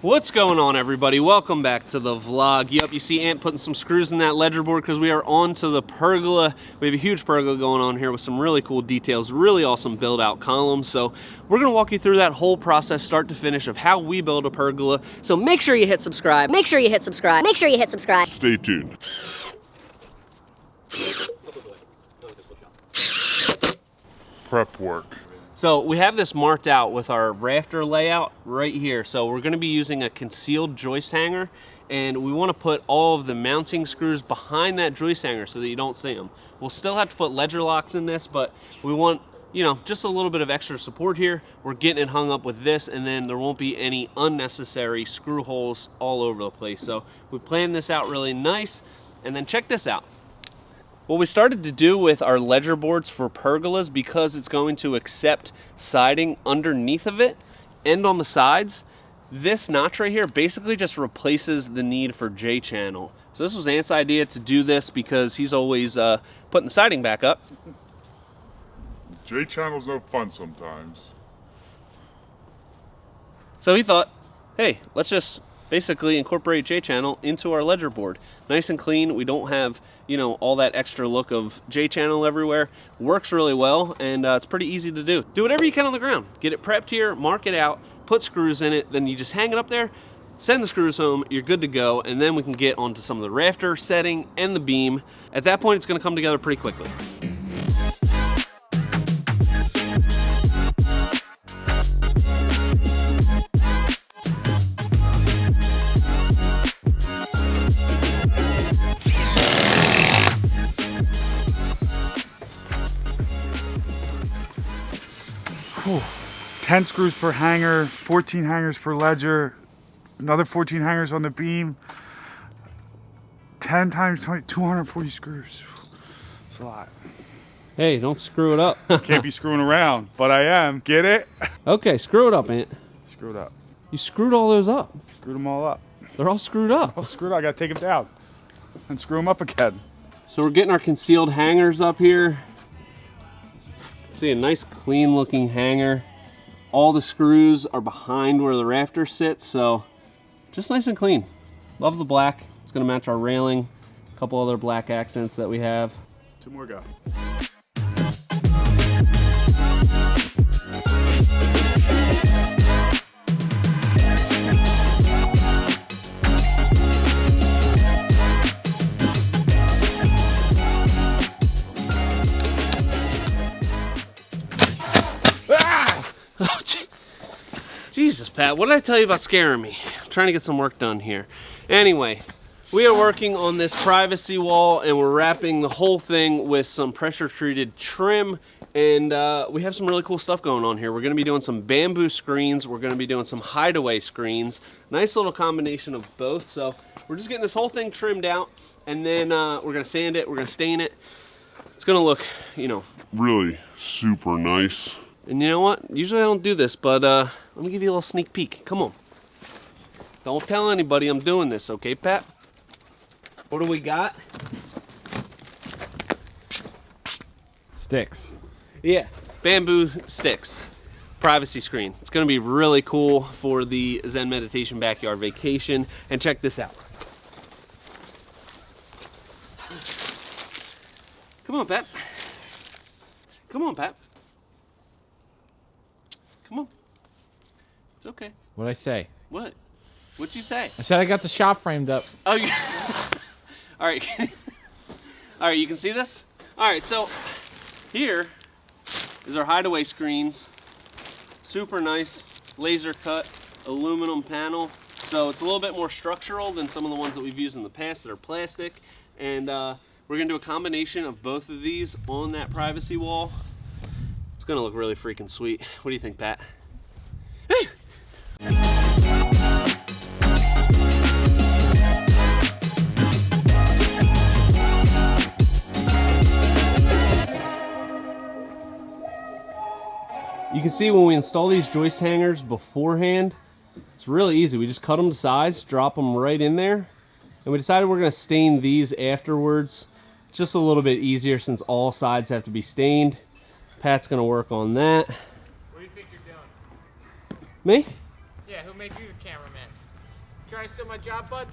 What's going on, everybody? Welcome back to the vlog. Yep, you see Ant putting some screws in that ledger board because we are on to the pergola. We have a huge pergola going on here with some really cool details, really awesome build out columns. So we're gonna walk you through that whole process, start to finish, of how we build a pergola. So make sure you hit subscribe. Make sure you hit subscribe. Make sure you hit subscribe. Stay tuned. Prep work. So we have this marked out with our rafter layout right here. So we're gonna be using a concealed joist hanger, and we wanna put all of the mounting screws behind that joist hanger so that you don't see them. We'll still have to put ledger locks in this, but we want, you know, just a little bit of extra support here. We're getting it hung up with this, and then there won't be any unnecessary screw holes all over the place. So we planned this out really nice, and then check this out. What we started to do with our ledger boards for pergolas, because it's going to accept siding underneath of it and on the sides, this notch right here basically just replaces the need for J-channel. So this was Ant's idea to do this because he's always putting the siding back up. J-channel's no fun sometimes. So he thought, hey, let's just basically incorporate J-channel into our ledger board. Nice and clean. We don't have, you know, all that extra look of J-channel everywhere. Works really well, and it's pretty easy to do. Do whatever you can on the ground. Get it prepped here, mark it out, put screws in it, then you just hang it up there, send the screws home, you're good to go, and then we can get onto some of the rafter setting and the beam. At that point, it's gonna come together pretty quickly. Whew. 10 screws per hanger, 14 hangers per ledger, another 14 hangers on the beam, 10 times 20, 240 screws. It's a lot. Hey, don't screw it up. Can't be screwing around, but I am. Get it? Okay, screw it up, Ant. Screw it up. You screwed all those up. Screwed them all up. They're all screwed up. All screwed up. I gotta take them down and screw them up again. So we're getting our concealed hangers up here. See, a nice clean looking hanger. All the screws are behind where the rafter sits, so just nice and clean. Love the black. It's gonna match our railing. A couple other black accents that we have. 2 more go. Oh, Jesus, Pat, what did I tell you about scaring me? I'm trying to get some work done here. Anyway, we are working on this privacy wall, and we're wrapping the whole thing with some pressure-treated trim, and we have some really cool stuff going on here. We're gonna be doing some bamboo screens. We're gonna be doing some Hideaway screens. Nice little combination of both. So we're just getting this whole thing trimmed out, and then we're gonna sand it, we're gonna stain it. It's gonna look, you know, Really super nice. and you know what? Usually I don't do this, but let me give you a little sneak peek. Come on. Don't tell anybody I'm doing this, okay, Pat? What do we got? Sticks. Yeah, bamboo sticks. Privacy screen. It's gonna be really cool for the Zen Meditation Backyard Vacation. And check this out. Come on, Pat. Come on, Pat. Come on. It's okay. What'd I say? What? What'd you say? I said I got the shop framed up. Oh, yeah. All right. All right, you can see this? All right, so here is our Hideaway screens. Super nice laser cut aluminum panel. So it's a little bit more structural than some of the ones that we've used in the past that are plastic. And we're gonna do a combination of both of these on that privacy wall. It's gonna look really freaking sweet. What do you think, Pat? Hey! You can see when we install these joist hangers beforehand, it's really easy. We just cut them to size, drop them right in there, and we decided we're gonna stain these afterwards. Just a little bit easier since all sides have to be stained. Pat's gonna work on that. What do you think you're doing? Me? Yeah, who made you the cameraman? trying to steal my job, bud?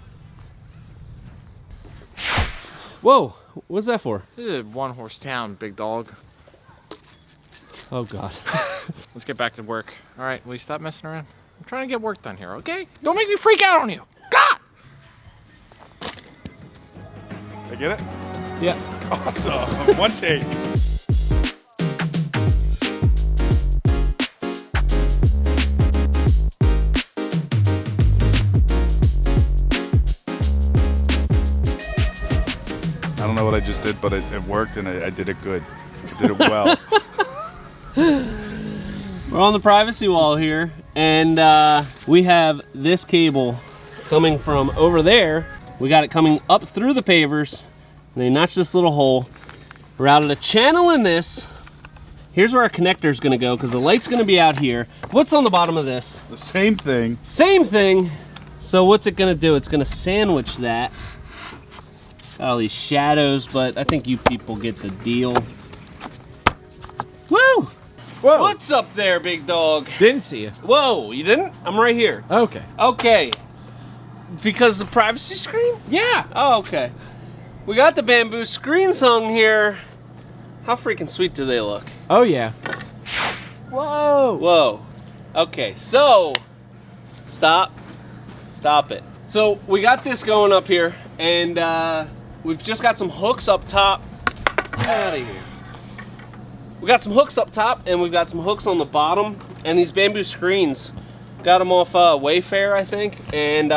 Whoa, what's that for? This is a one-horse town, big dog. Oh God. Let's get back to work. All right, will you stop messing around? I'm trying to get work done here, okay? Don't make me freak out on you. God! I get it? Yeah. Awesome. One take. I don't know what I just did, but it worked and I did it good. I did it well. We're on the privacy wall here, and we have this cable coming from over there. We got it coming up through the pavers. They notched this little hole, routed a channel in this. Here's where our connector is going to go because the light's going to be out here. What's on the bottom of this? The same thing. Same thing. So what's it going to do? It's going to sandwich that. Got all these shadows, but I think you people get the deal. Woo! Whoa! What's up there, big dog? Didn't see you. Whoa, you didn't? I'm right here. Okay. Okay. Because the privacy screen? Yeah. Oh, okay. We got the bamboo screens hung here. How freaking sweet do they look? Oh, yeah. Whoa! Whoa. Okay, so stop it. So we got this going up here, and we've just got some hooks up top. Get out of here. We got some hooks up top, and we've got some hooks on the bottom, and these bamboo screens, got them off Wayfair, I think, and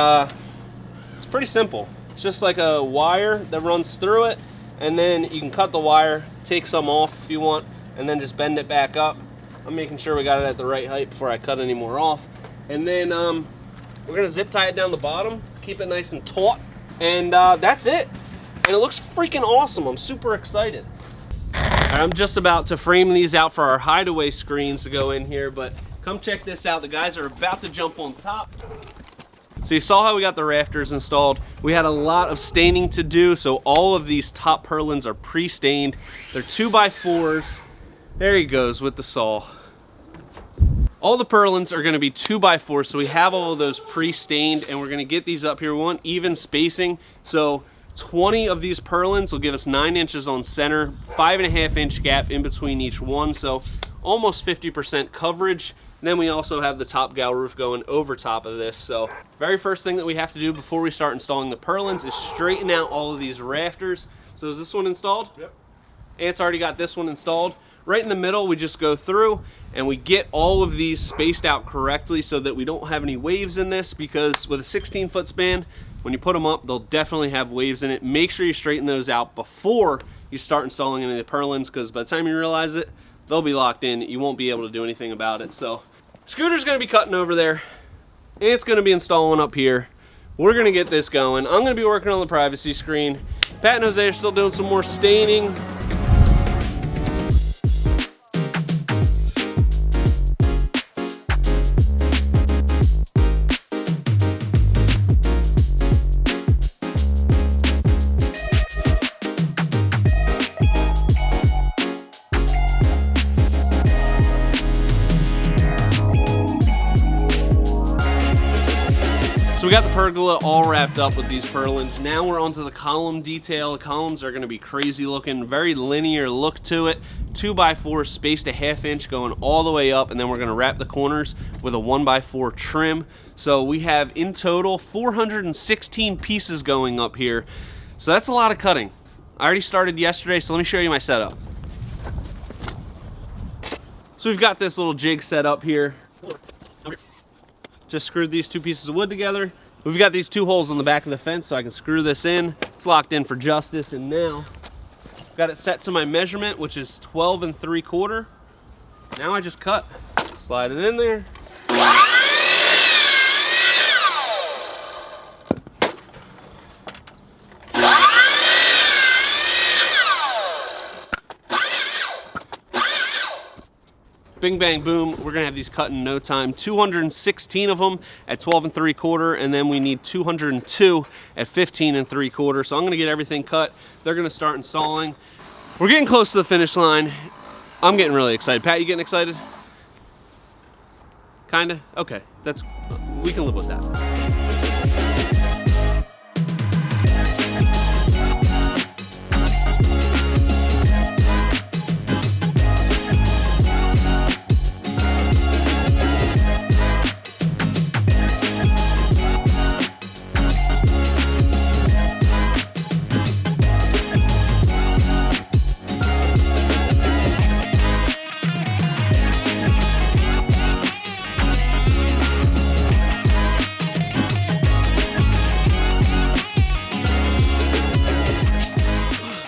it's pretty simple. It's just like a wire that runs through it, and then you can cut the wire, take some off if you want, and then just bend it back up. I'm making sure we got it at the right height before I cut any more off. And then we're gonna zip tie it down the bottom, keep it nice and taut, and that's it. And it looks freaking awesome. I'm super excited. I'm just about to frame these out for our Hideaway screens to go in here, but come check this out. The guys are about to jump on top. So you saw how we got the rafters installed. We had a lot of staining to do, so all of these top purlins are pre-stained. They're 2x4s. There he goes with the saw. All the purlins are gonna be 2x4s, so we have all of those pre-stained, and we're gonna get these up here. We want even spacing, so 20 of these purlins will give us 9 inches on center, 5.5 inch gap in between each one, so almost 50% coverage. And then we also have the top gal roof going over top of this. So very first thing that we have to do before we start installing the purlins is straighten out all of these rafters. So is this one installed? Yep. Ant's already got this one installed. Right in the middle, we just go through and we get all of these spaced out correctly so that we don't have any waves in this, because with a 16-foot span, when you put them up, they'll definitely have waves in it. Make sure you straighten those out before you start installing any of the purlins, because by the time you realize it, they'll be locked in. You won't be able to do anything about it. So Scooter's gonna be cutting over there. Ant's gonna be installing up here. We're gonna get this going. I'm gonna be working on the privacy screen. Pat and Jose are still doing some more staining. So we got the pergola all wrapped up with these purlins. Now we're onto the column detail. The columns are gonna be crazy looking, very linear look to it. 2x4 spaced 1/2 inch going all the way up, and then we're gonna wrap the corners with a 1x4 trim. So we have in total 416 pieces going up here. So that's a lot of cutting. I already started yesterday, so let me show you my setup. So we've got this little jig set up here. Just screwed these 2 pieces of wood together. We've got these 2 holes on the back of the fence so I can screw this in. It's locked in for justice, and now got it set to my measurement, which is 12 3/4. Now I just cut. Slide it in there. Bing, bang, boom. We're gonna have these cut in no time. 216 of them at 12 3/4, and then we need 202 at 15 3/4. So I'm gonna get everything cut. They're gonna start installing. We're getting close to the finish line. I'm getting really excited. Pat, you getting excited? Kinda? Okay. we can live with that.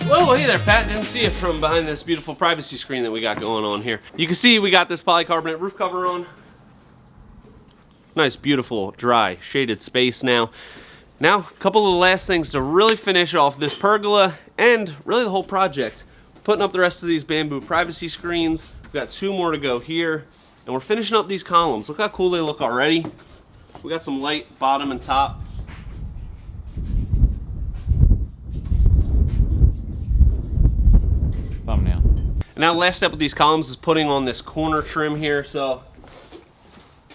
Oh, hey there, Pat. Didn't see you from behind this beautiful privacy screen that we got going on here. You can see we got this polycarbonate roof cover on. Nice, beautiful, dry, shaded space now. Now, a couple of the last things to really finish off this pergola and really the whole project. Putting up the rest of these bamboo privacy screens. We've got 2 more to go here. And we're finishing up these columns. Look how cool they look already. We got some light bottom and top. Thumbnail. And now the last step with these columns is putting on this corner trim here. So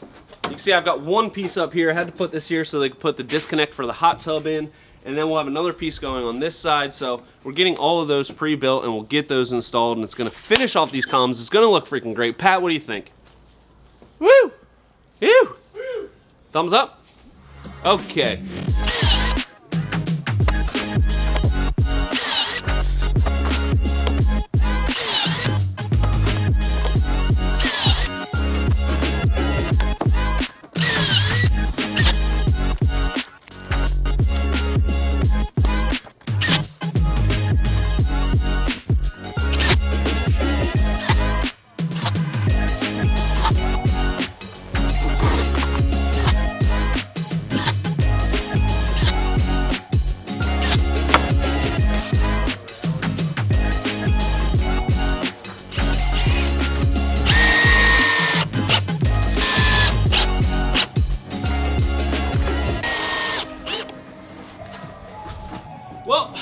you can see I've got one piece up here. I had to put this here so they could put the disconnect for the hot tub in. And then we'll have another piece going on this side. So we're getting all of those pre-built and we'll get those installed. And it's gonna finish off these columns. It's gonna look freaking great. Pat, what do you think? Woo! Ew! Thumbs up? Okay. Well,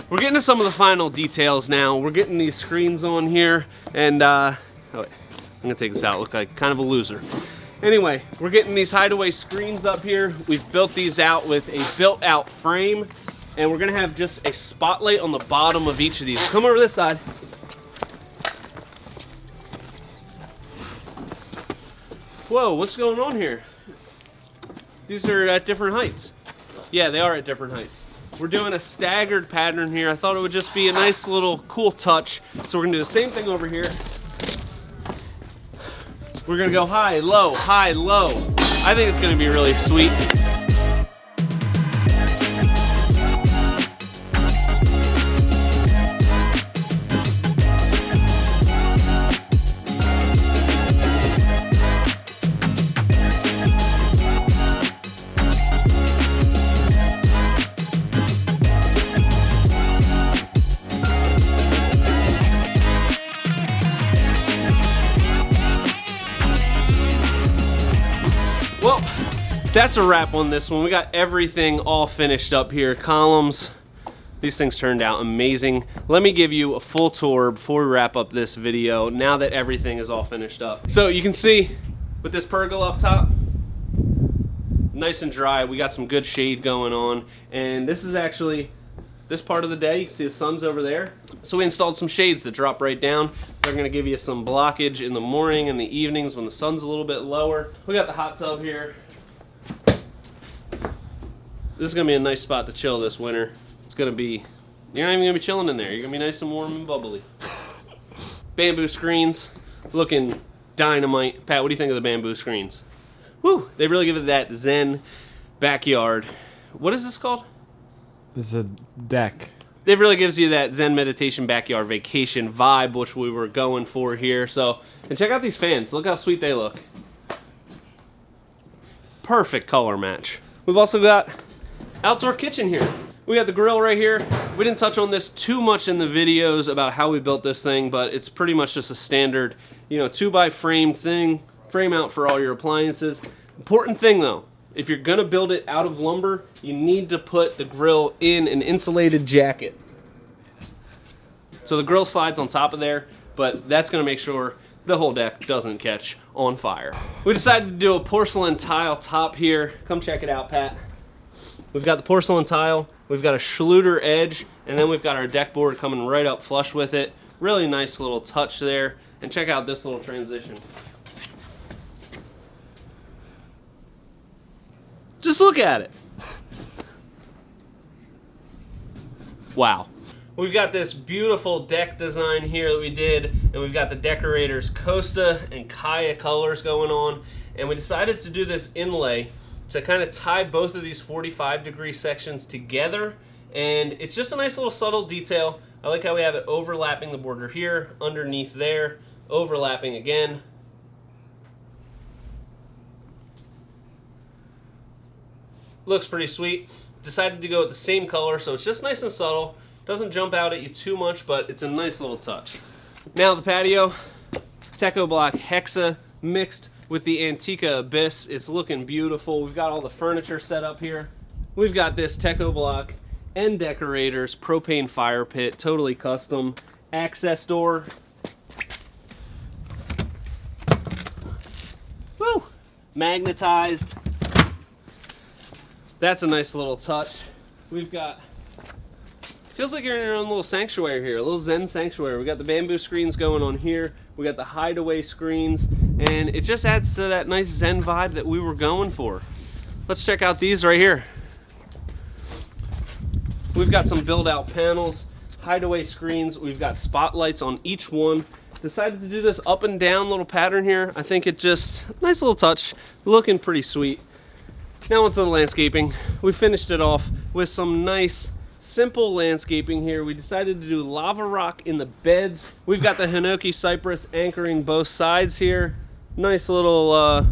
we're getting to some of the final details now. We're getting these screens on here, and oh wait, I'm gonna take this out. Look like kind of a loser. Anyway, we're getting these Hideaway screens up here. We've built these out with a built-out frame, and we're gonna have just a spotlight on the bottom of each of these. Come over this side. Whoa, what's going on here? These are at different heights. Yeah, they are at different heights. We're doing a staggered pattern here. I thought it would just be a nice little cool touch. So we're gonna do the same thing over here. We're gonna go high, low, high, low. I think it's gonna be really sweet. Well, that's a wrap on this one. We got everything all finished up here. Columns, these things turned out amazing. Let me give you a full tour before we wrap up this video, now that everything is all finished up. So you can see with this pergola up top, nice and dry. We got some good shade going on. And this is actually this part of the day. You can see the sun's over there. So we installed some shades that drop right down. They're gonna give you some blockage in the morning and the evenings when the sun's a little bit lower. We got the hot tub here. This is gonna be a nice spot to chill this winter. It's gonna be, you're not even gonna be chilling in there. You're gonna be nice and warm and bubbly. Bamboo screens, looking dynamite. Pat, what do you think of the bamboo screens? Woo, they really give it that zen backyard. What is this called? It's a deck. It really gives you that zen meditation backyard vacation vibe, which we were going for here. So, and check out these fans. Look how sweet they look. Perfect color match. We've also got outdoor kitchen here. We got the grill right here. We didn't touch on this too much in the videos about how we built this thing, but it's pretty much just a standard, 2x frame thing, frame out for all your appliances. Important thing though, if you're gonna build it out of lumber, you need to put the grill in an insulated jacket. So the grill slides on top of there, but that's gonna make sure the whole deck doesn't catch on fire. We decided to do a porcelain tile top here. Come check it out, Pat. We've got the porcelain tile, we've got a Schluter edge, and then we've got our deck board coming right up flush with it. Really nice little touch there. And check out this little transition. Just look at it. Wow. We've got this beautiful deck design here that we did, and we've got the Deckorators Costa and Khaya colors going on, and we decided to do this inlay to kind of tie both of these 45-degree sections together, and it's just a nice little subtle detail. I like how we have it overlapping the border here, underneath there, overlapping again. Looks pretty sweet. Decided to go with the same color, so it's just nice and subtle. Doesn't jump out at you too much, but it's a nice little touch. Now the patio, Techo-Bloc Hexa mixed with the Antika Abyss. It's looking beautiful. We've got all the furniture set up here. We've got this Techo-Bloc and Deckorators propane fire pit, totally custom. Access door. Woo! Magnetized. That's a nice little touch. We've got, feels like you're in your own little sanctuary here, a little Zen sanctuary. We got the bamboo screens going on here. We got the Hideaway screens, and it just adds to that nice Zen vibe that we were going for. Let's check out these right here. We've got some build-out panels, Hideaway screens. We've got spotlights on each one. Decided to do this up and down little pattern here. I think it just, nice little touch, looking pretty sweet. Now onto the landscaping. We finished it off with some nice, simple landscaping here. We decided to do lava rock in the beds. We've got the Hinoki cypress anchoring both sides here. Nice little,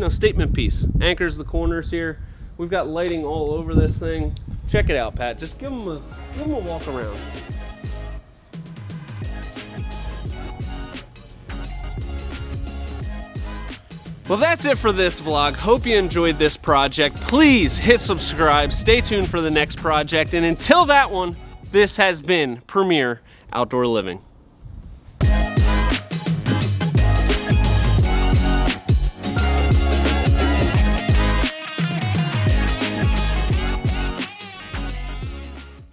statement piece. Anchors the corners here. We've got lighting all over this thing. Check it out, Pat. Just give them a walk around. Well, that's it for this vlog. Hope you enjoyed this project. Please hit subscribe. Stay tuned for the next project. And until that one, this has been Premier Outdoor Living.